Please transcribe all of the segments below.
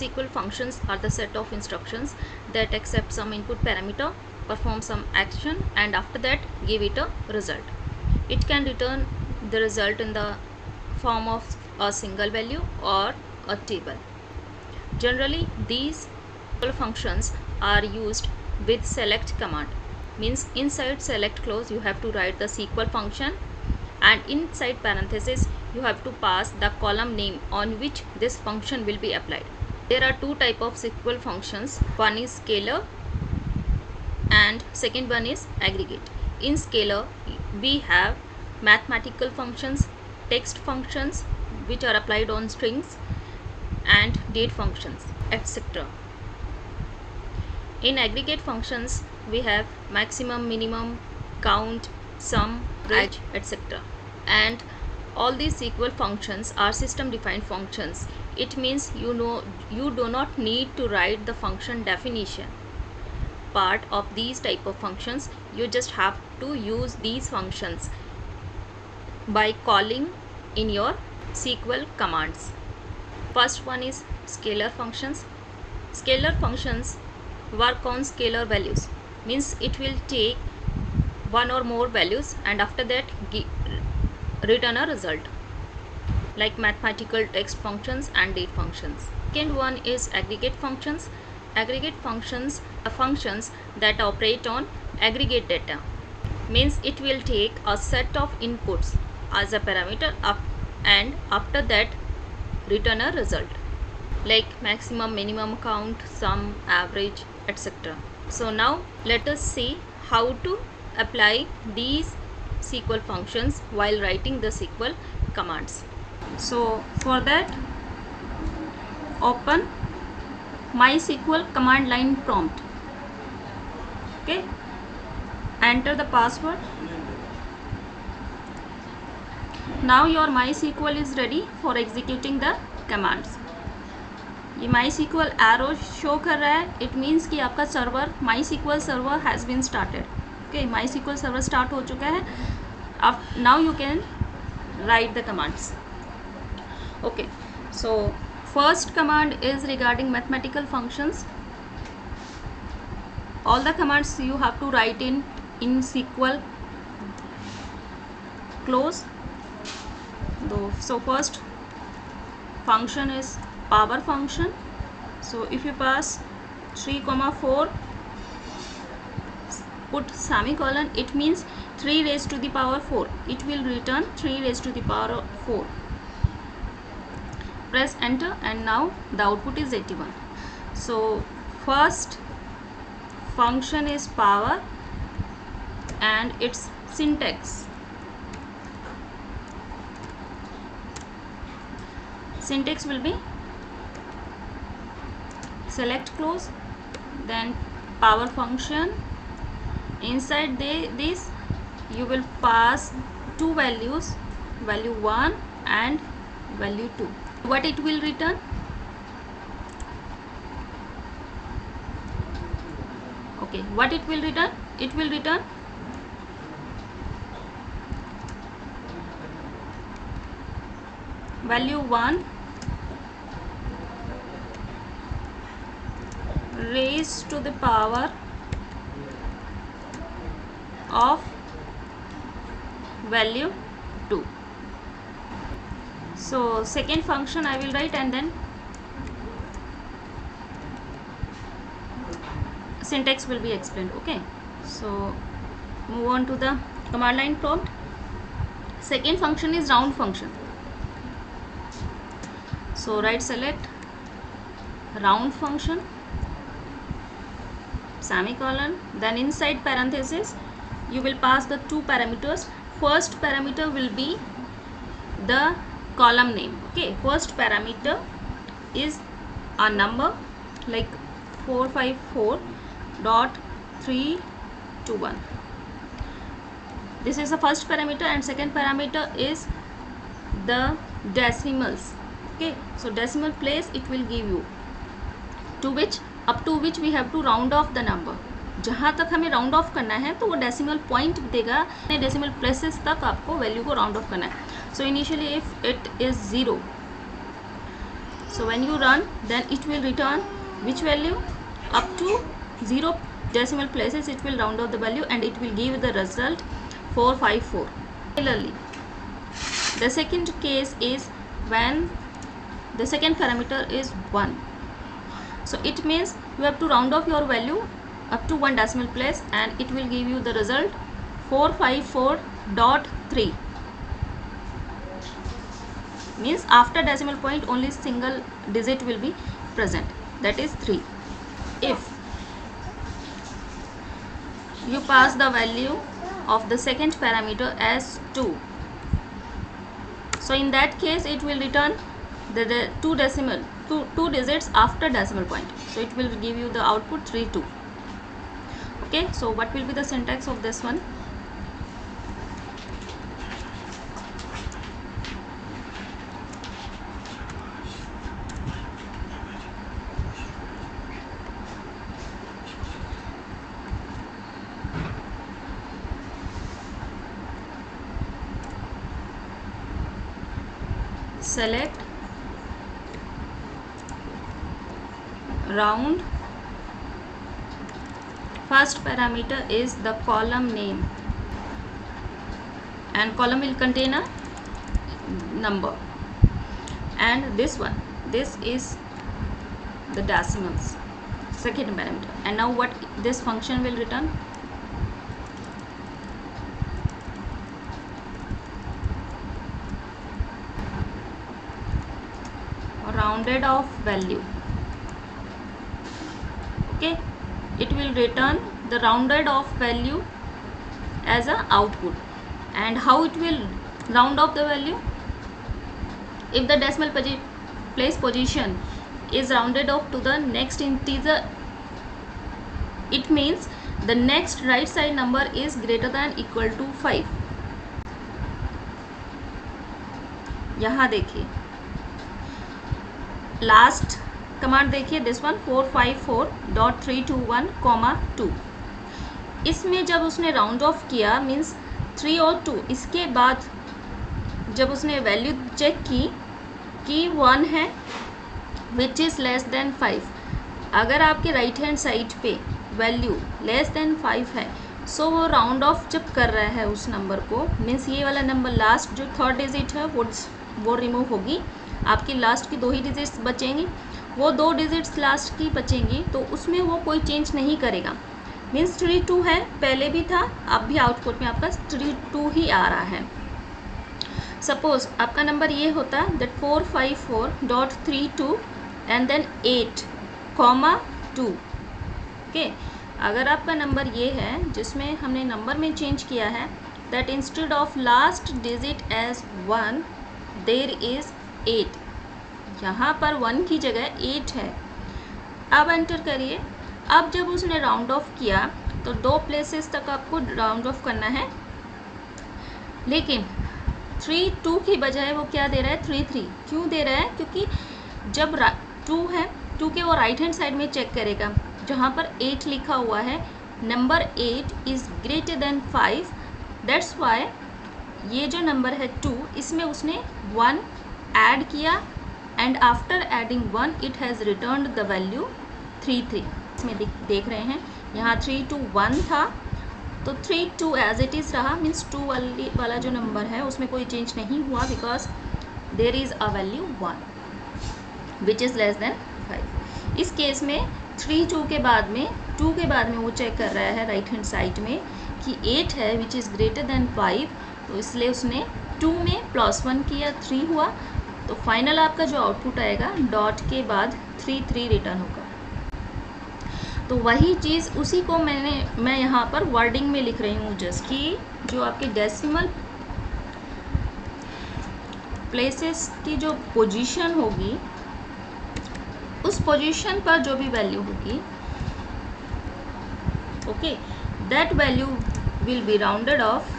SQL functions are the set of instructions that accept some input parameter, perform some action, and after that give it a result. It can return the result in the form of a single value or a table. Generally, these SQL functions are used with select command. Means inside select clause you have to write the SQL function, and inside parenthesis you have to pass the column name on which this function will be applied. There are two type of SQL functions. One is scalar and second one is aggregate. In scalar we have mathematical functions, text functions which are applied on strings, and date functions, etc. In aggregate functions we have maximum, minimum, count, sum, range, etc. And all these SQL functions are system defined functions. It means you do not need to write the function definition part of these type of functions. You just have to use these functions by calling in your SQL commands. First one is scalar functions. Scalar functions work on scalar values, means it will take one or more values and after that return a result, like mathematical text functions and date functions. Second one is aggregate functions. Aggregate functions are functions that operate on aggregate data, means it will take a set of inputs as a parameter and after that return a result, like maximum, minimum, count, sum, average, etc. So now let us see how to apply these SQL functions while writing the SQL commands. So for that, open MySQL command line prompt. Okay, enter the password. Now your MySQL is ready for executing the commands. ये MySQL arrow show कर रहा है, it means कि आपका server MySQL server has been started. Okay, MySQL server start हो चुका है. अब now you can write the commands. Okay, so first command is regarding mathematical functions. all the commands you have to write in SQL close. So first function is power function. So if you pass 3,4 put semicolon, it means 3 raised to the power 4. It will return 3 raised to the power 4. Press enter and now the output is 81. So first function is power and its syntax. Syntax will be select close, then power function. Inside this you will pass two values, value 1 and value 2. What it will return? Okay, what it will return? It will return value 1 raised to the power of value 2. So second function I will write and then syntax will be explained. Okay, so move on to the command line prompt. Second function is round function. So right select round function, semicolon, then inside parenthesis you will pass the two parameters. First parameter will be the column name. Okay, first parameter is a number like 454.321. This is the first parameter, and second parameter is the decimals. Okay, so decimal place it will give you, to which up to which we have to round off the number. जहाँ तक हमें round of करना है तो वो decimal point देगा, decimal places तक आपको वैल्यू को राउंड ऑफ करना है. So initially if it is 0 So when you run, then it will return which value? Up to 0 decimal places it will round off the value and it will give the result 454. Similarly, the second case is when the second parameter is 1. So it means you have to round off your value up to 1 decimal place and it will give you the result 454.3. Means after decimal point only single digit will be present, that is 3. If you pass the value of the second parameter as 2, so in that case it will return the two digits after decimal point, so it will give you the output 32. Okay, so what will be the syntax of this one? Select round, first parameter is the column name and column will contain a number, and this is the decimals, second parameter. And now what this function will return? Rounded off value. Okay, it will return the rounded off value as a output. And how it will round off the value? If the decimal place position is rounded off to the next integer, it means the next right side number is greater than equal to 5. यहाँ देखिए last command देखिए, this one 454.321, 2. इसमें जब उसने round of किया means 3 और 2, इसके बाद जब उसने वैल्यू चेक की कि 1 है विच इज़ लेस देन 5, अगर आपके राइट हैंड साइड पे वैल्यू लेस देन 5 है, सो वो राउंड ऑफ जब कर रहा है उस नंबर को, मीन्स ये वाला नंबर लास्ट जो थर्ड डिजिट है वो रिमूव होगी, आपकी लास्ट की 2 ही डिजिट्स बचेंगी, वो 2 डिजिट्स लास्ट की बचेंगी, तो उसमें वो कोई चेंज नहीं करेगा। मीन्स 32 है, पहले भी था, अब भी आउटपुट में आपका 32 ही आ रहा है। सपोज आपका नंबर ये होता दैट 454.32 एंड देन 8,2। ओके, अगर आपका नंबर ये है जिसमें हमने नंबर में चेंज किया है that instead of last digit as 1 there is 8, यहाँ पर 1 की जगह 8 है। अब एंटर करिए। अब जब उसने राउंड ऑफ किया तो 2 प्लेसेस तक आपको राउंड ऑफ करना है, लेकिन 32 की बजाय वो क्या दे रहा है 33। क्यों दे रहा है? क्योंकि जब 2 है, 2 के वो राइट हैंड साइड में चेक करेगा जहाँ पर 8 लिखा हुआ है, number 8 is greater than 5, that's Y ये जो नंबर है 2, इसमें उसने 1 ऐड किया and after adding 1 it has returned the value 33। इसमें देख रहे हैं यहाँ 321 था तो 32 एज इट इज़ रहा, मीन्स 2 वाला जो नंबर है उसमें कोई चेंज नहीं हुआ because there is a value 1 which is less than 5। इस केस में 2 के बाद में वो चेक कर रहा है राइट हैंड साइड में कि 8 है विच इज़ ग्रेटर देन 5, तो इसलिए उसने 2 में +1 किया, 3 हुआ, तो फाइनल आपका जो आउटपुट आएगा डॉट के बाद 33 रिटर्न होगा। तो वही चीज़ उसी को मैं यहाँ पर वर्डिंग में लिख रही हूँ जस्ट कि जो आपके डेसिमल प्लेसेस की जो पोजीशन होगी उस पोजीशन पर जो भी वैल्यू होगी, okay, that value will be rounded off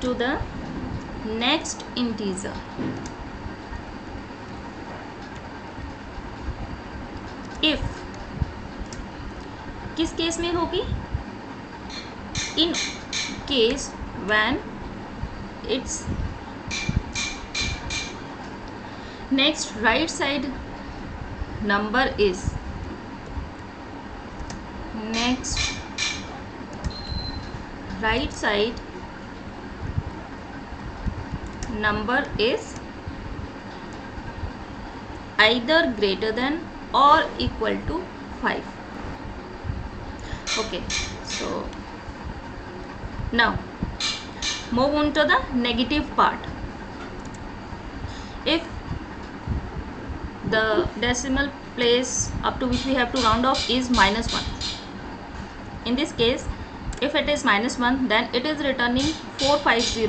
to the next integer। if किस केस में होगी? In case when it's next right side number is right side number is either greater than or equal to 5. Okay, so now move on to the negative part. If the decimal place up to which we have to round off is -1, in this case if it is -1, then it is returning 450.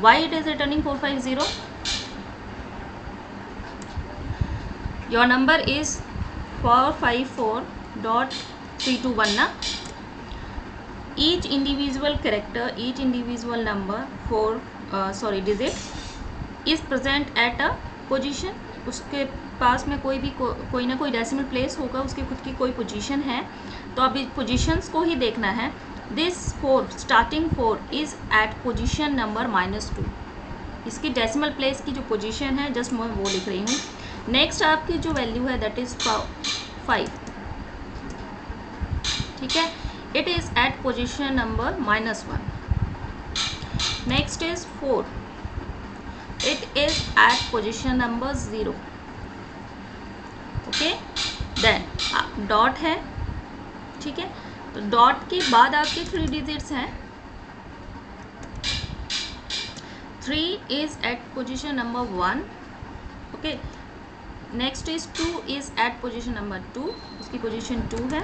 Why it is returning 450? Your number is 454.321 na? Each individual character, each individual number digit is present at a position. उसके पास में कोई ना कोई decimal place होगा, उसकी खुद की कोई पोजीशन है, तो अब इस पोजीशंस को ही देखना है. This 4 starting 4 is at position number -2. इसकी डेसिमल प्लेस की जो पोजीशन है जस्ट मैं वो लिख रही हूँ. नेक्स्ट आपकी जो वैल्यू है दैट इज़ 5. ठीक है, it is at position number -1. Next is 4, it is at position number 0. Okay, then dot है. ठीक है, तो डॉट के बाद आपके 3 डिजिट्स हैं. 3 is at position number 1. Okay, next is 2 is at position number 2. उसकी पोजीशन 2 है.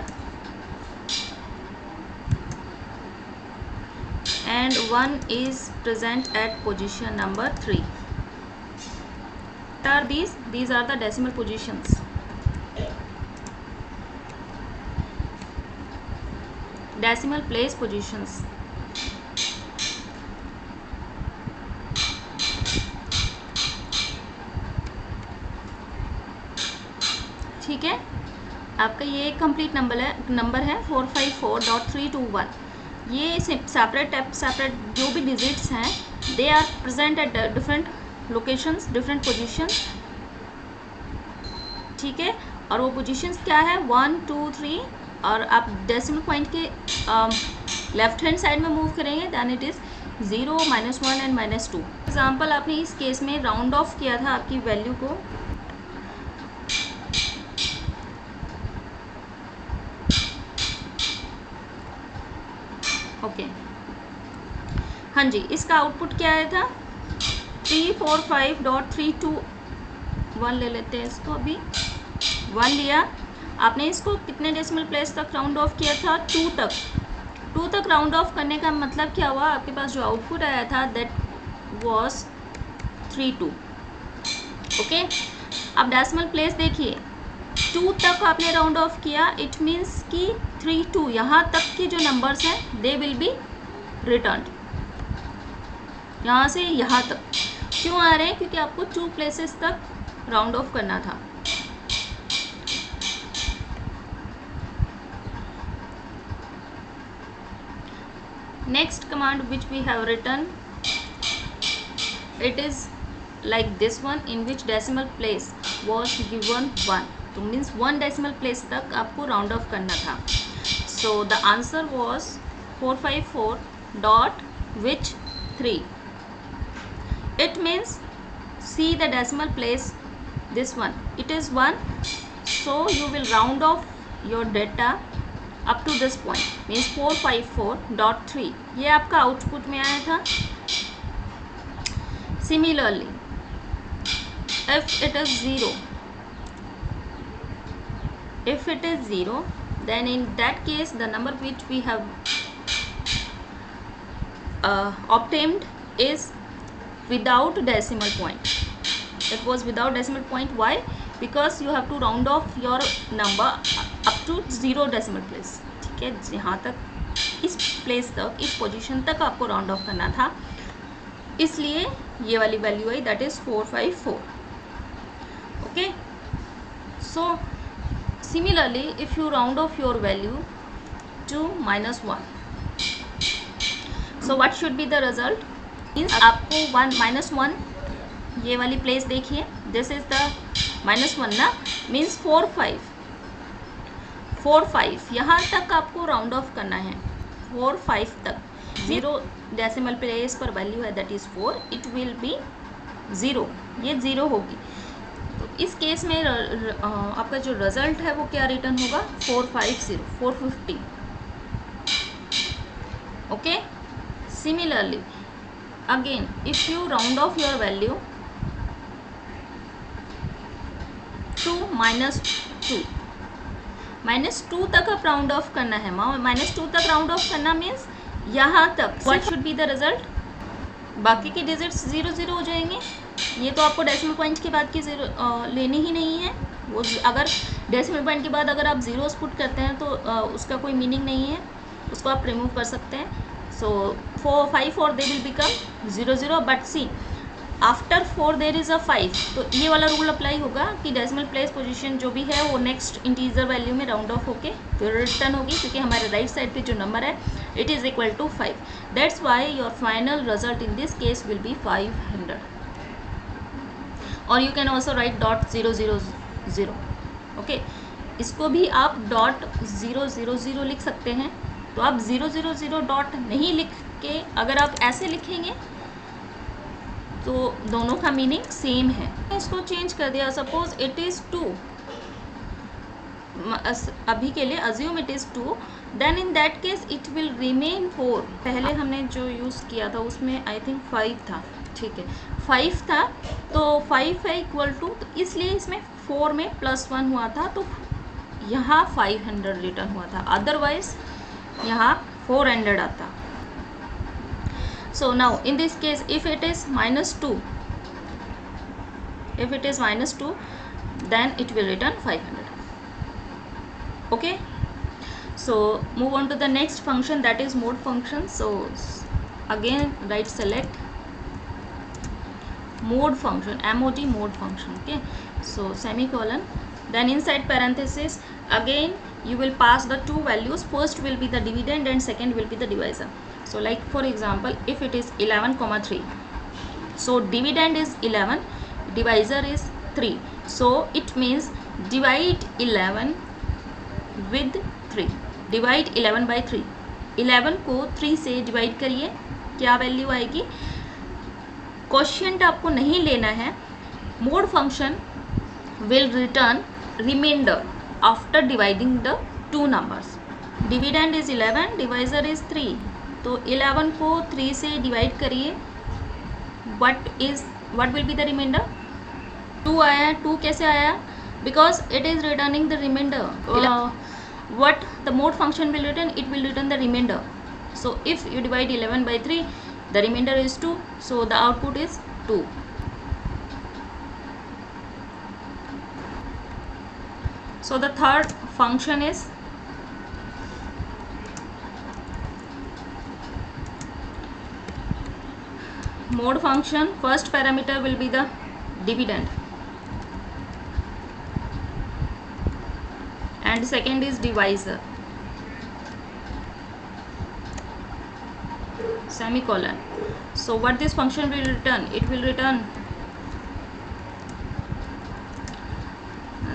And 1 is present at position number 3. Are these are the decimal positions. Decimal place positions. ठीक है, आपका ये एक कंप्लीट नंबर है 454.321. ये सेपरेट जो भी डिजिट्स हैं they are present at different locations, different positions. ठीक है, और वो पोजीशंस क्या है 1 2 3. और आप डेसिमल पॉइंट के लेफ्ट हैंड साइड में मूव करेंगे then it is 0, -1 and -2. Example आपने इस केस में राउंड ऑफ किया था आपकी वैल्यू को. ओके, हाँ जी, इसका आउटपुट क्या आया था 345.321 ले लेते हैं इसको. अभी 1 लिया आपने, इसको कितने डेसिमल प्लेस तक राउंड ऑफ किया था 2 तक. 2 तक राउंड ऑफ करने का मतलब क्या हुआ, आपके पास जो आउटपुट आया था दैट वाज 32. ओके, अब डेसिमल प्लेस देखिए 2 तक आपने राउंड ऑफ किया. इट मीन्स कि 32 यहाँ तक के जो नंबर्स हैं दे विल बी रिटर्न. यहाँ से यहाँ तक क्यों आ रहे हैं, क्योंकि आपको 2 प्लेसेस तक राउंड ऑफ करना था. Next command which we have written, it is like this one in which decimal place was given 1. तो means 1 decimal place तक आपको round off करना था. So the answer was 454 dot which 3. It means see the decimal place, this one, it is 1. So you will round off your data up to this point, means 454.3. ये आपका output में आया था. Similarly, if it is 0, then in that case the number which we have obtained is without decimal point. It was without decimal point. Why? Because you have to round off your number up to 0 decimal place. ठीक है, यहाँ तक इस place तक, इस position तक आपको round of करना था, इसलिए ये वाली value I that is 454. Okay, so similarly if you round of your value 2 minus 1. So what should be the result? Means आपको 1 minus 1, ये वाली प्लेस देखिए, दिस इज द -1 ना, मीन्स 4 5 यहाँ तक आपको राउंड ऑफ करना है, 4 5 तक. 0 डेसिमल प्लेस पर वैल्यू है, that is 4, it will be 0, ये 0 होगी. तो इस केस में आपका जो रिजल्ट है वो क्या रिटर्न होगा? 450. Okay. Similarly, again, if you round off your value to -2 तक आप राउंड ऑफ करना है. -2 तक राउंड ऑफ करना मीन्स यहाँ तक. What should be the result? बाकी के डिजिट्स 0 0 हो जाएंगे. ये तो आपको डेसिमल पॉइंट के बाद की लेनी ही नहीं है. वो अगर डेसिमल पॉइंट के बाद अगर आप जीरोस पुट करते हैं तो उसका कोई मीनिंग नहीं है, उसको आप रिमूव कर सकते हैं. So 4 they will become 0 0, but see after 4 there is a 5. तो ये वाला रूल अप्लाई होगा कि डेसिमल प्लेस पोजीशन जो भी है वो नेक्स्ट इंटीजर वैल्यू में राउंड ऑफ होके फिर रिटर्न होगी, क्योंकि हमारे राइट साइड पे जो नंबर है it is equal to 5. That's why your final result in this case will be 500. और you can also write .000. Okay, इसको भी आप .000 लिख सकते हैं. तो आप 000 डॉट नहीं लिख के अगर आप ऐसे लिखेंगे तो दोनों का मीनिंग सेम है. इसको चेंज कर दिया, सपोज इट इज़ 2, अभी के लिए assume it is 2, then in that case it will remain 4. पहले हमने जो यूज़ किया था उसमें आई थिंक 5 था. ठीक है, 5 था, तो 5 है इक्वल टू, तो इसलिए इसमें 4 में +1 हुआ था, तो यहाँ 500 रिटर्न हुआ था. अदरवाइज यहाँ 400 आता. So now in this case if it is -2, then it will return 500. Okay, so move on to the next function, that is mode function. So again write select mode function, MOD mode function. Okay, so semicolon, then inside parenthesis again you will pass the two values. First will be the dividend and second will be the divisor. So like for example, if it is 11,3, so dividend is 11, divisor is 3, so it means divide 11 with 3. divide 11 by 3. 11 को 3 से divide करिए, क्या value आएगी? Quotient आपको नहीं लेना है. Mode function will return remainder after dividing the two numbers. Dividend is 11, divisor is 3. तो 11 को 3 से डिवाइड करिए, what will be the remainder? 2 आया. 2 कैसे आया? Because it is returning the remainder. What the mode function will return? It will return the remainder. So if you divide 11 by 3, the remainder is 2. So the output is 2. So the third function is mode function. First parameter will be the dividend and second is divisor, semicolon. So what this function will return? It will return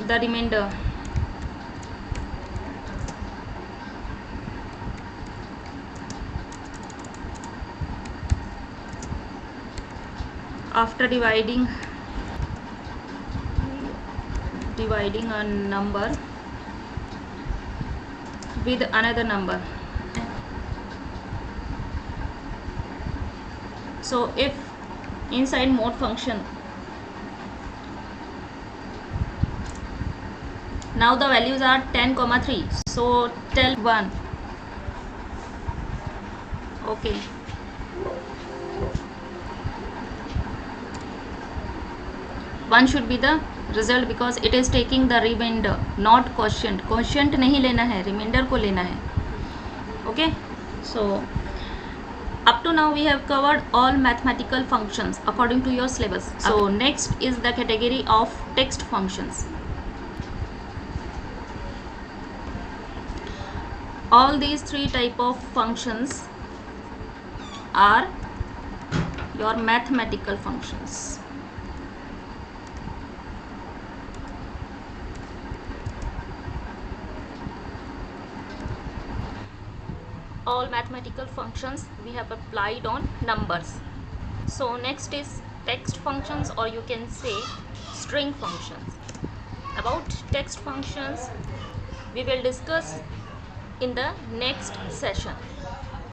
the remainder. After dividing a number with another number. So if inside mode function, now the values are 10,3, so tell 1. Okay, one should be the result because it is taking the remainder, not quotient. Quotient नहीं लेना है, remainder को लेना है. Okay, so up to now we have covered all mathematical functions according to your syllabus. So next is the category of text functions. All these three type of functions are your mathematical functions. All mathematical functions we have applied on numbers. So next is text functions, or you can say string functions. About text functions we will discuss in the next session.